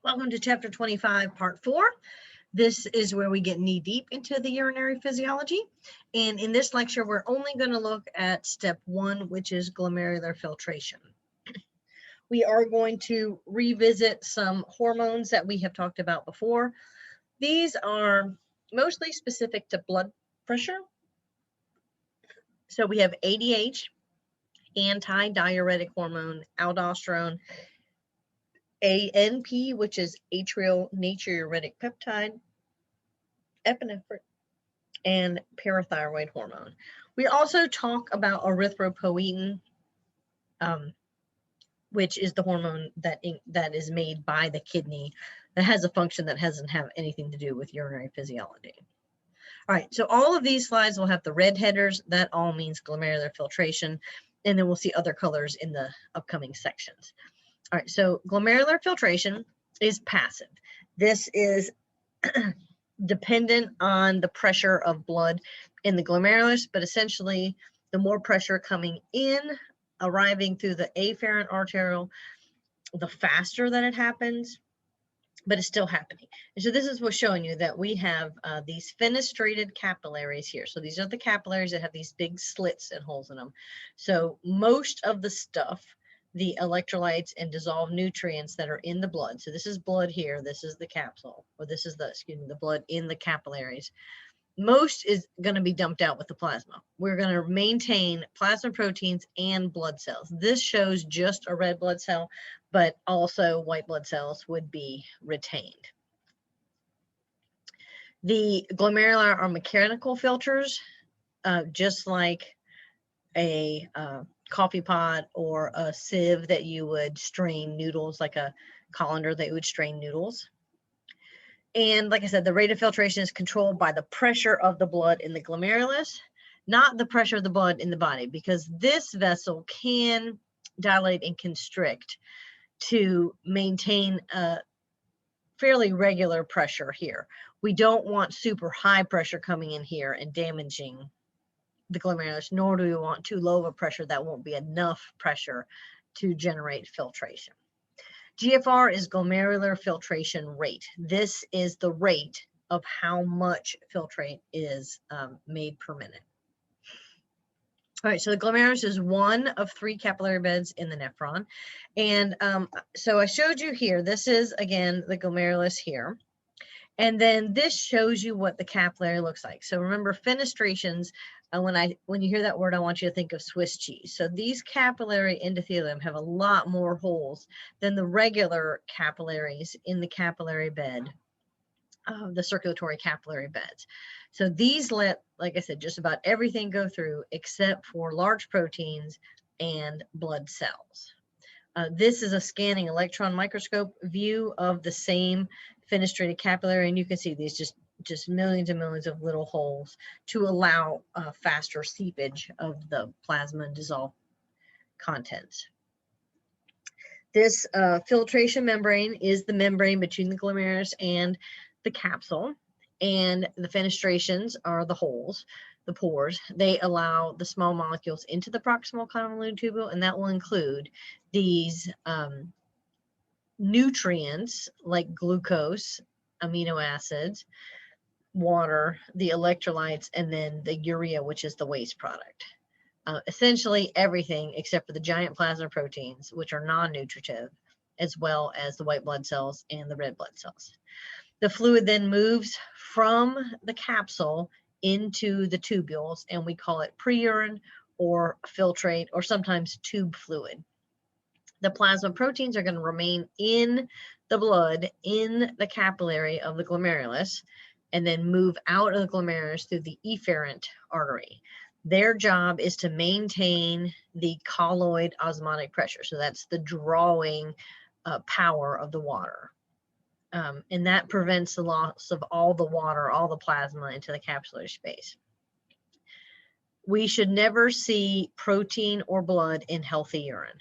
Welcome to chapter 25, part 4. This is where we get knee deep into the urinary physiology. And in this lecture, we're only going to look at step 1, which is glomerular filtration. We are going to revisit some hormones that we have talked about before. These are mostly specific to blood pressure. So we have ADH, anti-diuretic hormone, aldosterone, ANP, which is atrial natriuretic peptide, epinephrine, and parathyroid hormone. We also talk about erythropoietin, which is the hormone that is made by the kidney that has a function that doesn't have anything to do with urinary physiology. All right, so all of these slides will have the red headers. That all means glomerular filtration, and then we'll see other colors in the upcoming sections. All right, so glomerular filtration is passive. This is dependent on the pressure of blood in the glomerulus, but essentially the more pressure coming in, arriving through the afferent arteriole, the faster that it happens, but it's still happening. And so this is what's showing you that we have these fenestrated capillaries here. So these are the capillaries that have these big slits and holes in them. So most of the stuff, the electrolytes and dissolved nutrients that are in the blood. So this is blood here, this is the capsule, or this is the blood in the capillaries. Most is going to be dumped out with the plasma. We're going to maintain plasma proteins and blood cells. This shows just a red blood cell, but also white blood cells would be retained. The glomerular are mechanical filters, just like a coffee pot or a sieve that you would strain noodles, like a colander that you would strain noodles. And like I said, the rate of filtration is controlled by the pressure of the blood in the glomerulus, not the pressure of the blood in the body, because this vessel can dilate and constrict to maintain a fairly regular pressure here. We don't want super high pressure coming in here and damaging the glomerulus, nor do we want too low of a pressure that won't be enough pressure to generate filtration. GFR is glomerular filtration rate. This is the rate of how much filtrate is made per minute. All right, so the glomerulus is one of 3 capillary beds in the nephron. And so I showed you here, this is, again, the glomerulus here. And then this shows you what the capillary looks like. So remember, fenestrations, when you hear that word, I want you to think of Swiss cheese. So these capillary endothelium have a lot more holes than the regular capillaries in the capillary bed, the circulatory capillary beds. So these let, like I said, just about everything go through except for large proteins and blood cells. This is a scanning electron microscope view of the same fenestrated capillary, and you can see these just millions and millions of little holes to allow faster seepage of the plasma and dissolved contents. This filtration membrane is the membrane between the glomerulus and the capsule, and the fenestrations are the holes, the pores. They allow the small molecules into the proximal convoluted tubule, and that will include these nutrients like glucose, amino acids, water, the electrolytes, and then the urea, which is the waste product. Essentially everything except for the giant plasma proteins, which are non-nutritive, as well as the white blood cells and the red blood cells. The fluid then moves from the capsule into the tubules, and we call it pre-urine or filtrate, or sometimes tube fluid. The plasma proteins are going to remain in the blood in the capillary of the glomerulus and then move out of the glomerulus through the efferent artery. Their job is to maintain the colloid osmotic pressure. So that's the drawing power of the water. And that prevents the loss of all the water, all the plasma into the capsular space. We should never see protein or blood in healthy urine.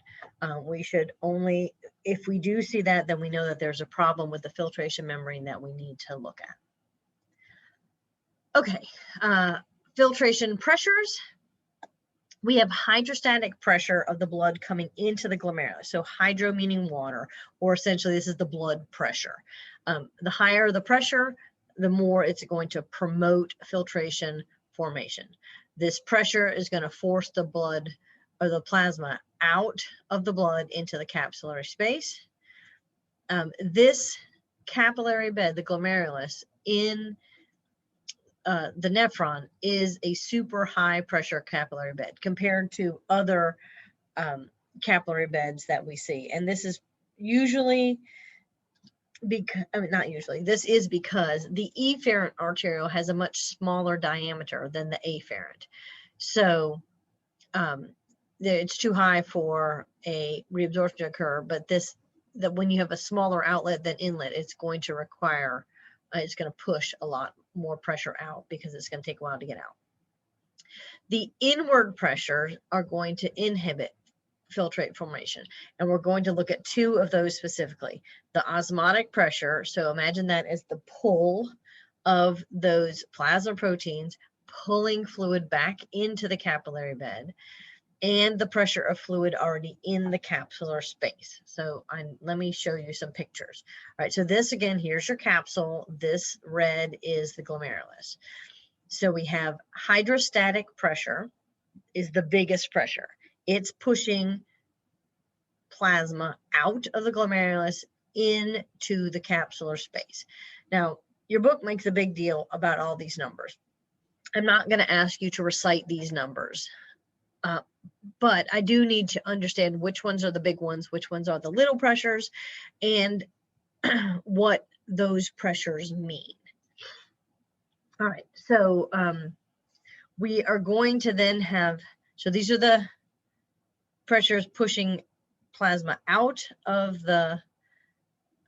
We should only, if we do see that, then we know that there's a problem with the filtration membrane that we need to look at. Okay, filtration pressures. we have hydrostatic pressure of the blood coming into the glomerulus. So hydro meaning water, or essentially this is the blood pressure. The higher the pressure, the more it's going to promote filtration formation. This pressure is going to force the blood or the plasma out of the blood into the capillary space. This capillary bed, the glomerulus, in the nephron is a super high pressure capillary bed compared to other capillary beds that we see. And this is usually because, not usually, this is because the efferent arteriole has a much smaller diameter than the afferent. So it's too high for a reabsorption to occur, but that when you have a smaller outlet than inlet, it's going to require, it's going to push a lot more pressure out because it's going to take a while to get out. The inward pressures are going to inhibit filtrate formation, and we're going to look at two of those specifically. The osmotic pressure, so imagine that as the pull of those plasma proteins pulling fluid back into the capillary bed, and the pressure of fluid already in the capsular space. So let me show you some pictures. All right, so this again, here's your capsule. This red is the glomerulus. So we have hydrostatic pressure is the biggest pressure. It's pushing plasma out of the glomerulus into the capsular space. Now, your book makes a big deal about all these numbers. I'm not going to ask you to recite these numbers. But I do need to understand which ones are the big ones, which ones are the little pressures, and what those pressures mean. All right, so we are going to then have, so these are the pressures pushing plasma out of the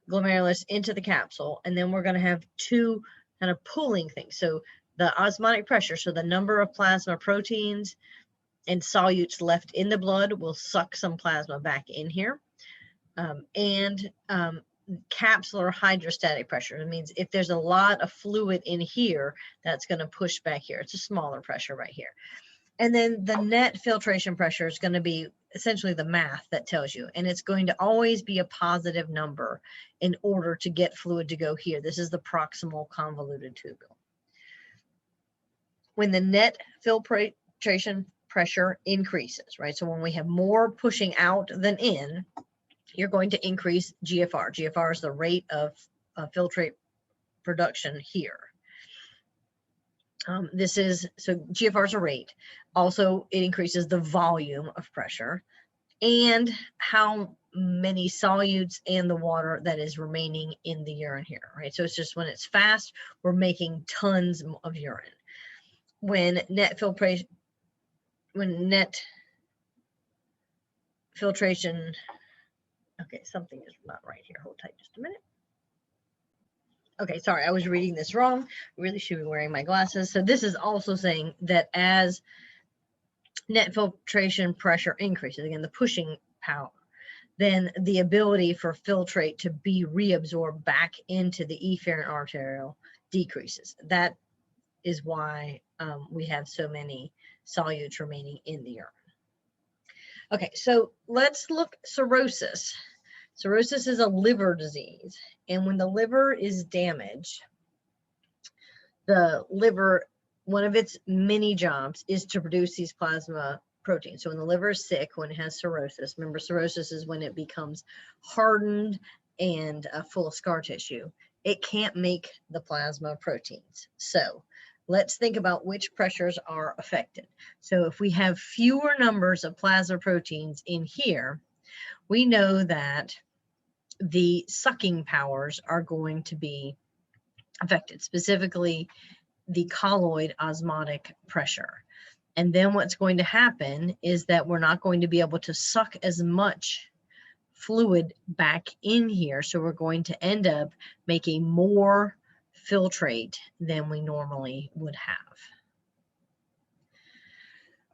glomerulus into the capsule, and then we're going to have two kind of pulling things. So the osmotic pressure, so the number of plasma proteins and solutes left in the blood will suck some plasma back in here. Capsular hydrostatic pressure. It means if there's a lot of fluid in here, that's going to push back here. It's a smaller pressure right here. And then the net filtration pressure is going to be essentially the math that tells you. And it's going to always be a positive number in order to get fluid to go here. This is the proximal convoluted tubule. When the net filtration pressure increases, right? So when we have more pushing out than in, you're going to increase GFR. GFR is the rate of filtrate production here. So GFR is a rate. Also, it increases the volume of pressure and how many solutes and the water that is remaining in the urine here, right? So it's just when it's fast, we're making tons of urine. When net filtration, okay, something is not right here. Hold tight just a minute. Okay, sorry, I was reading this wrong. I really should be wearing my glasses. So this is also saying that as net filtration pressure increases, again, the pushing power, then the ability for filtrate to be reabsorbed back into the efferent arteriole decreases. That is why we have so many solutes remaining in the urine. Okay, so let's look cirrhosis. Cirrhosis is a liver disease, and when the liver is damaged, the liver, one of its many jobs is to produce these plasma proteins. So when the liver is sick, when it has cirrhosis, remember cirrhosis is when it becomes hardened and full of scar tissue, it can't make the plasma proteins. So let's think about which pressures are affected. So if we have fewer numbers of plasma proteins in here, we know that the sucking powers are going to be affected, specifically the colloid osmotic pressure. And then what's going to happen is that we're not going to be able to suck as much fluid back in here. So we're going to end up making more filtrate than we normally would have.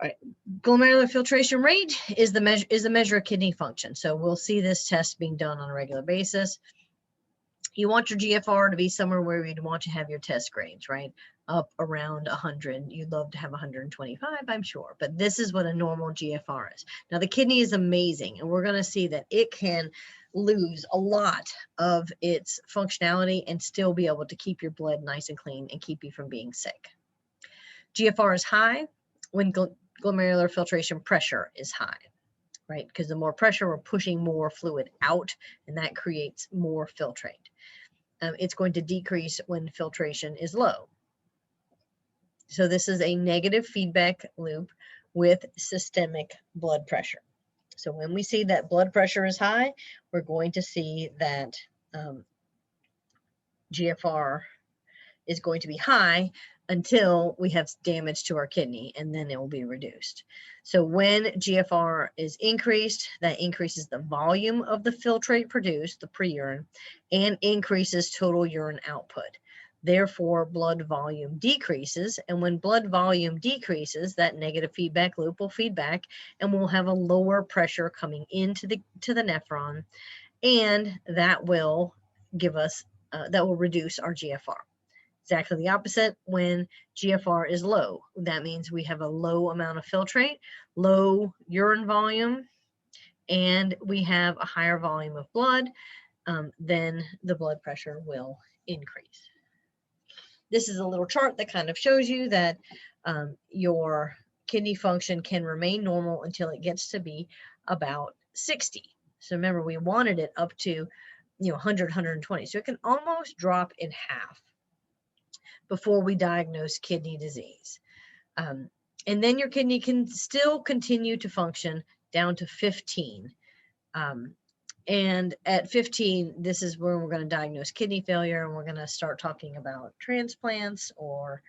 All right. Glomerular filtration rate is a measure of kidney function. So we'll see this test being done on a regular basis. You want your GFR to be somewhere where you'd want to have your test grades, right? Up around 100. You'd love to have 125, I'm sure, but this is what a normal GFR is. Now the kidney is amazing, and we're going to see that it can lose a lot of its functionality and still be able to keep your blood nice and clean and keep you from being sick. GFR is high when glomerular filtration pressure is high, right? Because the more pressure, we're pushing more fluid out, and that creates more filtrate. It's going to decrease when filtration is low. So this is a negative feedback loop with systemic blood pressure. So when we see that blood pressure is high, we're going to see that GFR is going to be high until we have damage to our kidney, and then it will be reduced. So when GFR is increased, that increases the volume of the filtrate produced, the pre-urine, and increases total urine output. Therefore, blood volume decreases, and when blood volume decreases, that negative feedback loop will feed back, and we'll have a lower pressure coming into the nephron, and that will give us, that will reduce our GFR. Exactly the opposite when GFR is low. That means we have a low amount of filtrate, low urine volume, and we have a higher volume of blood, then the blood pressure will increase. This is a little chart that kind of shows you that your kidney function can remain normal until it gets to be about 60. So remember, we wanted it up to 100, 120. So it can almost drop in half before we diagnose kidney disease. And then your kidney can still continue to function down to 15. And at 15, this is where we're going to diagnose kidney failure, and we're going to start talking about transplants or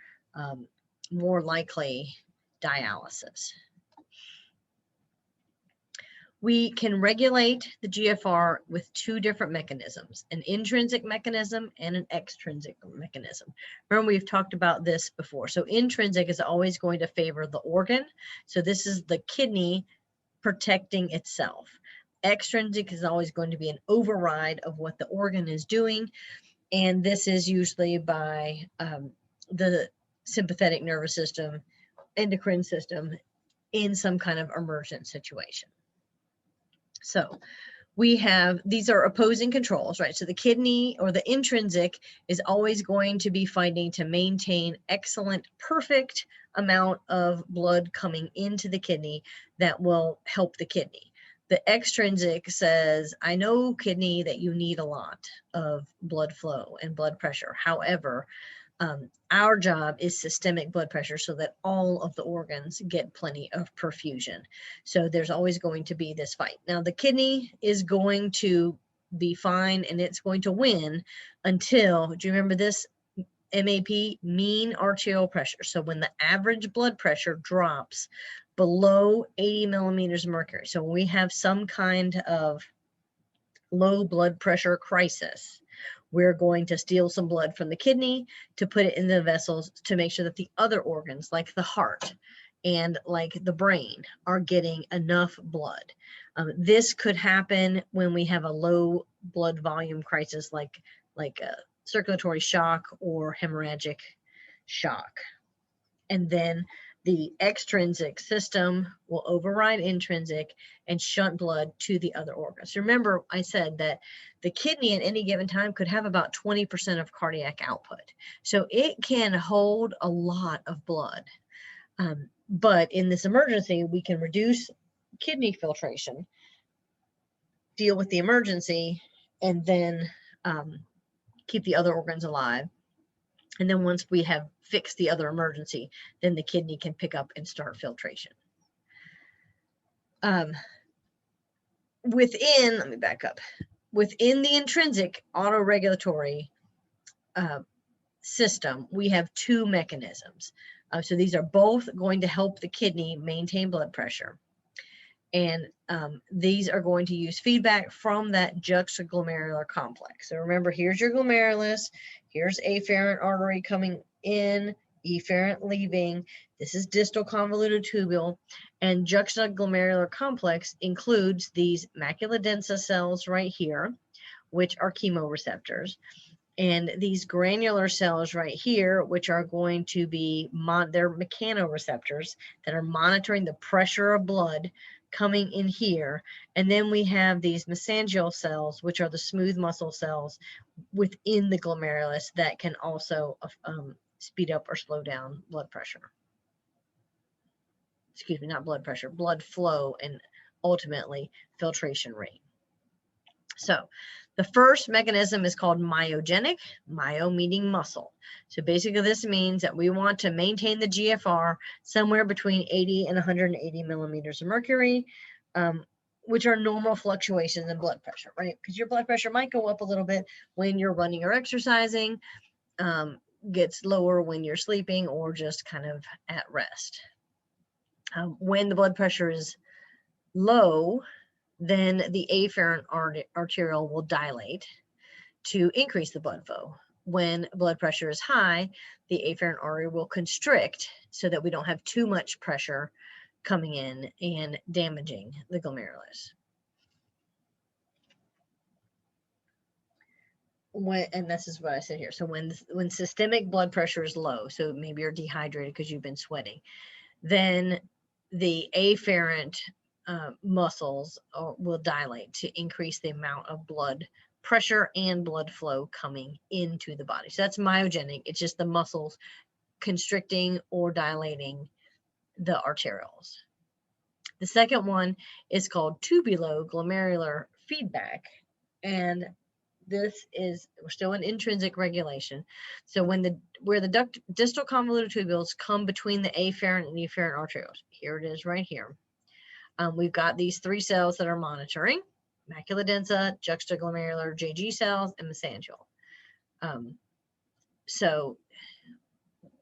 more likely dialysis. We can regulate the GFR with two different mechanisms, an intrinsic mechanism and an extrinsic mechanism. Remember, we've talked about this before. So intrinsic is always going to favor the organ. So this is the kidney protecting itself. Extrinsic is always going to be an override of what the organ is doing. And this is usually by the sympathetic nervous system, endocrine system in some kind of emergent situation. So we have, these are opposing controls, right? So the kidney or the intrinsic is always going to be fighting to maintain excellent, perfect amount of blood coming into the kidney that will help the kidney. The extrinsic says, I know, kidney, that you need a lot of blood flow and blood pressure. However, our job is systemic blood pressure so that all of the organs get plenty of perfusion. So there's always going to be this fight. Now the kidney is going to be fine and it's going to win until, do you remember this MAP, mean arterial pressure? So when the average blood pressure drops below 80 millimeters of mercury. So when we have some kind of low blood pressure crisis, we're going to steal some blood from the kidney to put it in the vessels to make sure that the other organs, like the heart and like the brain, are getting enough blood. This could happen when we have a low blood volume crisis, like a circulatory shock or hemorrhagic shock. And then the extrinsic system will override intrinsic and shunt blood to the other organs. Remember, I said that the kidney at any given time could have about 20% of cardiac output. So it can hold a lot of blood. But in this emergency, we can reduce kidney filtration, deal with the emergency, and then keep the other organs alive. And then once we have fixed the other emergency, then the kidney can pick up and start filtration. Let me back up. Within the intrinsic autoregulatory system, we have two mechanisms. So these are both going to help the kidney maintain blood pressure. And these are going to use feedback from that juxtaglomerular complex. So remember, here's your glomerulus, here's afferent artery coming in, efferent leaving. This is distal convoluted tubule, and juxtaglomerular complex includes these macula densa cells right here, which are chemoreceptors. And these granular cells right here, which are going to be, they're mechanoreceptors that are monitoring the pressure of blood coming in here. And then we have these mesangial cells, which are the smooth muscle cells within the glomerulus that can also speed up or slow down blood pressure. Excuse me, not blood pressure, blood flow, and ultimately filtration rate. So the first mechanism is called myogenic, myo meaning muscle. So basically this means that we want to maintain the GFR somewhere between 80 and 180 millimeters of mercury, which are normal fluctuations in blood pressure, right? Because your blood pressure might go up a little bit when you're running or exercising, gets lower when you're sleeping or just kind of at rest. When the blood pressure is low, then the afferent arteriole will dilate to increase the blood flow. When blood pressure is high, the afferent artery will constrict so that we don't have too much pressure coming in and damaging the glomerulus. And this is what I said here. So when systemic blood pressure is low, so maybe you're dehydrated because you've been sweating, then the afferent muscles will dilate to increase the amount of blood pressure and blood flow coming into the body. So that's myogenic. It's just the muscles constricting or dilating the arterioles. The second one is called tubuloglomerular feedback. And this is, we're still in intrinsic regulation. So where the distal convoluted tubules come between the afferent and efferent arterioles, here it is right here. We've got these three cells that are monitoring: macula densa, juxtaglomerular JG cells, and mesangial. So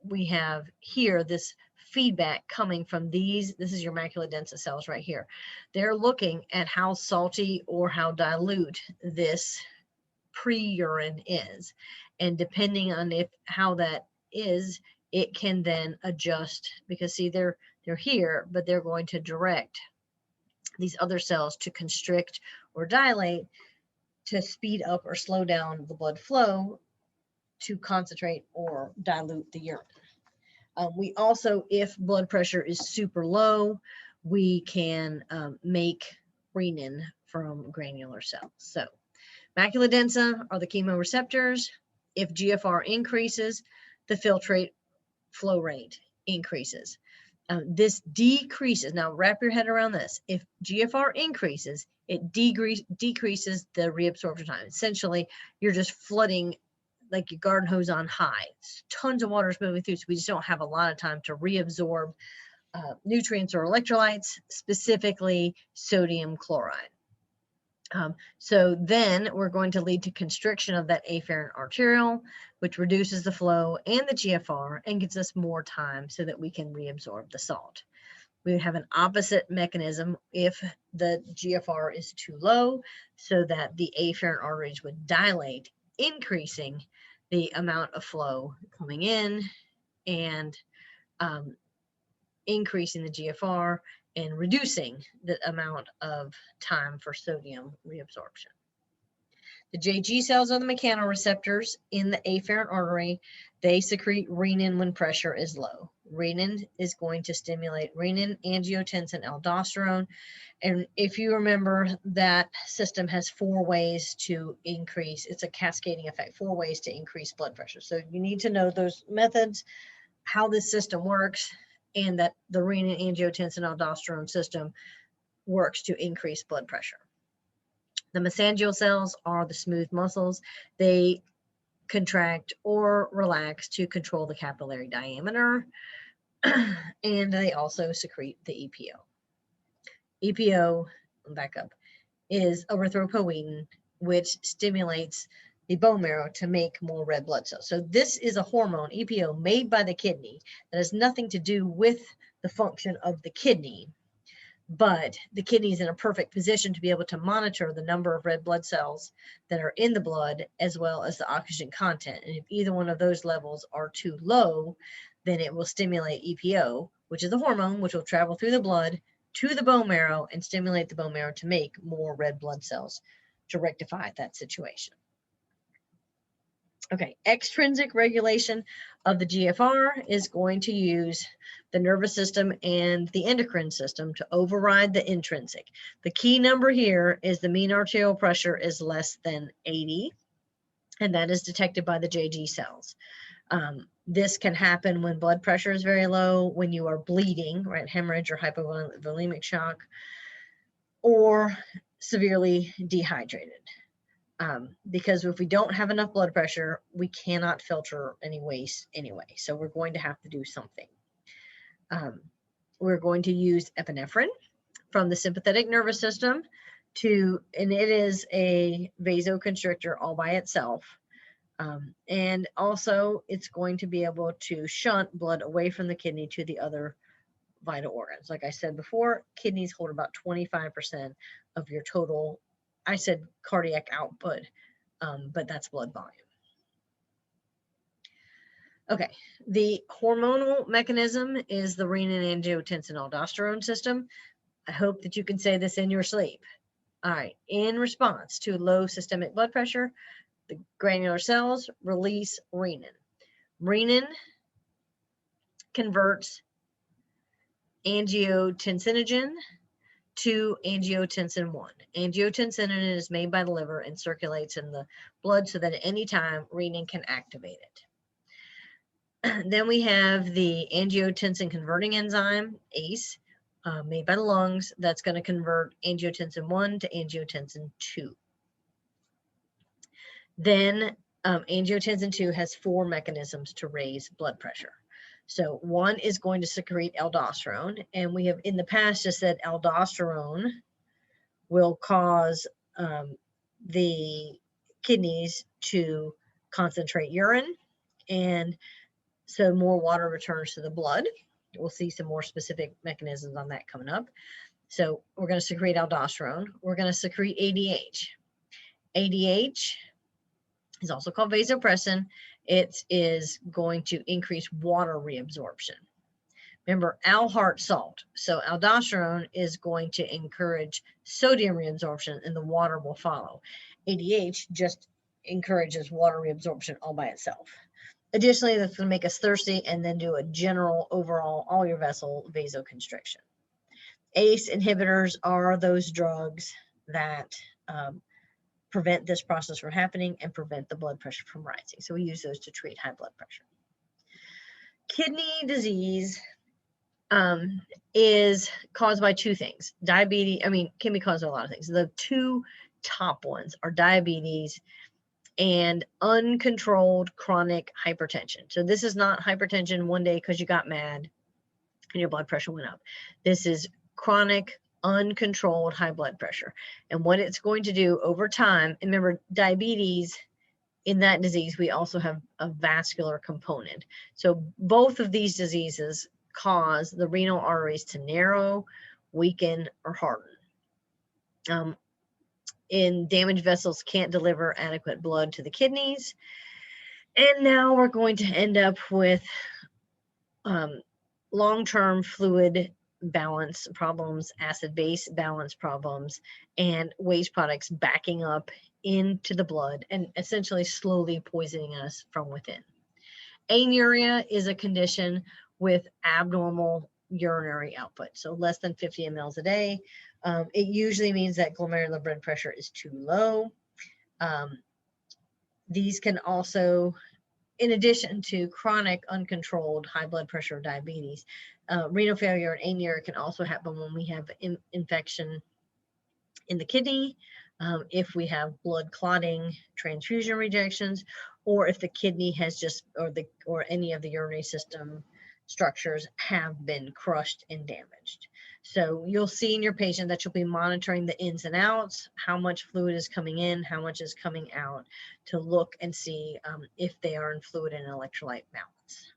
we have here this feedback coming from these. This is your macula densa cells right here. They're looking at how salty or how dilute this pre-urine is, and depending on how that is, it can then adjust, because see, they're here, but they're going to direct these other cells to constrict or dilate to speed up or slow down the blood flow to concentrate or dilute the urine. We also, if blood pressure is super low, we can make renin from granular cells. So macula densa are the chemoreceptors. If GFR increases, the filtrate flow rate increases. This decreases, now wrap your head around this. If GFR increases, it decreases the reabsorption time. Essentially, you're just flooding like your garden hose on high. Tons of water is moving through, so we just don't have a lot of time to reabsorb nutrients or electrolytes, specifically sodium chloride. So then we're going to lead to constriction of that afferent arteriole, which reduces the flow and the GFR and gives us more time so that we can reabsorb the salt. We would have an opposite mechanism if the GFR is too low, so that the afferent arteries would dilate, increasing the amount of flow coming in and increasing the GFR and reducing the amount of time for sodium reabsorption. The JG cells are the mechanoreceptors in the afferent artery. They secrete renin when pressure is low. Renin is going to stimulate renin, angiotensin, aldosterone. And if you remember, that system has 4 ways to increase, it's a cascading effect, 4 ways to increase blood pressure. So you need to know those methods, how this system works, and that the renin, angiotensin, aldosterone system works to increase blood pressure. The mesangial cells are the smooth muscles. They contract or relax to control the capillary diameter, and they also secrete the EPO. EPO, back up, is erythropoietin, which stimulates the bone marrow to make more red blood cells. So this is a hormone, EPO, made by the kidney that has nothing to do with the function of the kidney, but the kidney is in a perfect position to be able to monitor the number of red blood cells that are in the blood, as well as the oxygen content. And if either one of those levels are too low, then it will stimulate EPO, which is a hormone which will travel through the blood to the bone marrow and stimulate the bone marrow to make more red blood cells to rectify that situation. Okay, extrinsic regulation of the GFR is going to use the nervous system and the endocrine system to override the intrinsic. The key number here is the mean arterial pressure is less than 80, and that is detected by the JG cells. This can happen when blood pressure is very low, when you are bleeding, right, hemorrhage or hypovolemic shock, or severely dehydrated. Because if we don't have enough blood pressure, we cannot filter any waste anyway. So we're going to have to do something. We're going to use epinephrine from the sympathetic nervous system and it is a vasoconstrictor all by itself. And also it's going to be able to shunt blood away from the kidney to the other vital organs. Like I said before, kidneys hold about 25% of your total, I said cardiac output, but that's blood volume. Okay, the hormonal mechanism is the renin-angiotensin-aldosterone system. I hope that you can say this in your sleep. All right, in response to low systemic blood pressure, the granular cells release renin. Renin converts angiotensinogen to angiotensin 1. Angiotensin is made by the liver and circulates in the blood so that at any time renin can activate it. Then we have the angiotensin converting enzyme, ACE, made by the lungs, that's going to convert angiotensin 1 to angiotensin 2. Then angiotensin 2 has 4 mechanisms to raise blood pressure. So one is going to secrete aldosterone, and we have in the past just said aldosterone will cause the kidneys to concentrate urine, and so more water returns to the blood. We'll see some more specific mechanisms on that coming up. So we're going to secrete aldosterone. We're going to secrete ADH. ADH is also called vasopressin. It is going to increase water reabsorption. Remember, al heart salt. So aldosterone is going to encourage sodium reabsorption and the water will follow. ADH just encourages water reabsorption all by itself. Additionally, that's going to make us thirsty and then do a general overall all your vessel vasoconstriction. ACE inhibitors are those drugs that prevent this process from happening and prevent the blood pressure from rising. So we use those to treat high blood pressure. Kidney disease is caused by 2 things. Diabetes, can be caused by a lot of things. The 2 top ones are diabetes and uncontrolled chronic hypertension. So this is not hypertension one day because you got mad and your blood pressure went up. This is chronic uncontrolled high blood pressure. And what it's going to do over time, and remember, diabetes, in that disease, we also have a vascular component. So both of these diseases cause the renal arteries to narrow, weaken, or harden. In damaged vessels can't deliver adequate blood to the kidneys. And now we're going to end up with long-term fluid balance problems, acid-base balance problems, and waste products backing up into the blood and essentially slowly poisoning us from within. Anuria is a condition with abnormal urinary output, so less than 50 mLs a day. It usually means that glomerular blood pressure is too low. These can also, in addition to chronic uncontrolled high blood pressure or diabetes, renal failure and anuria can also happen when we have infection in the kidney, if we have blood clotting, transfusion rejections, or if the kidney has just, or any of the urinary system structures have been crushed and damaged. So you'll see in your patient that you'll be monitoring the ins and outs, how much fluid is coming in, how much is coming out, to look and see if they are in fluid and electrolyte balance.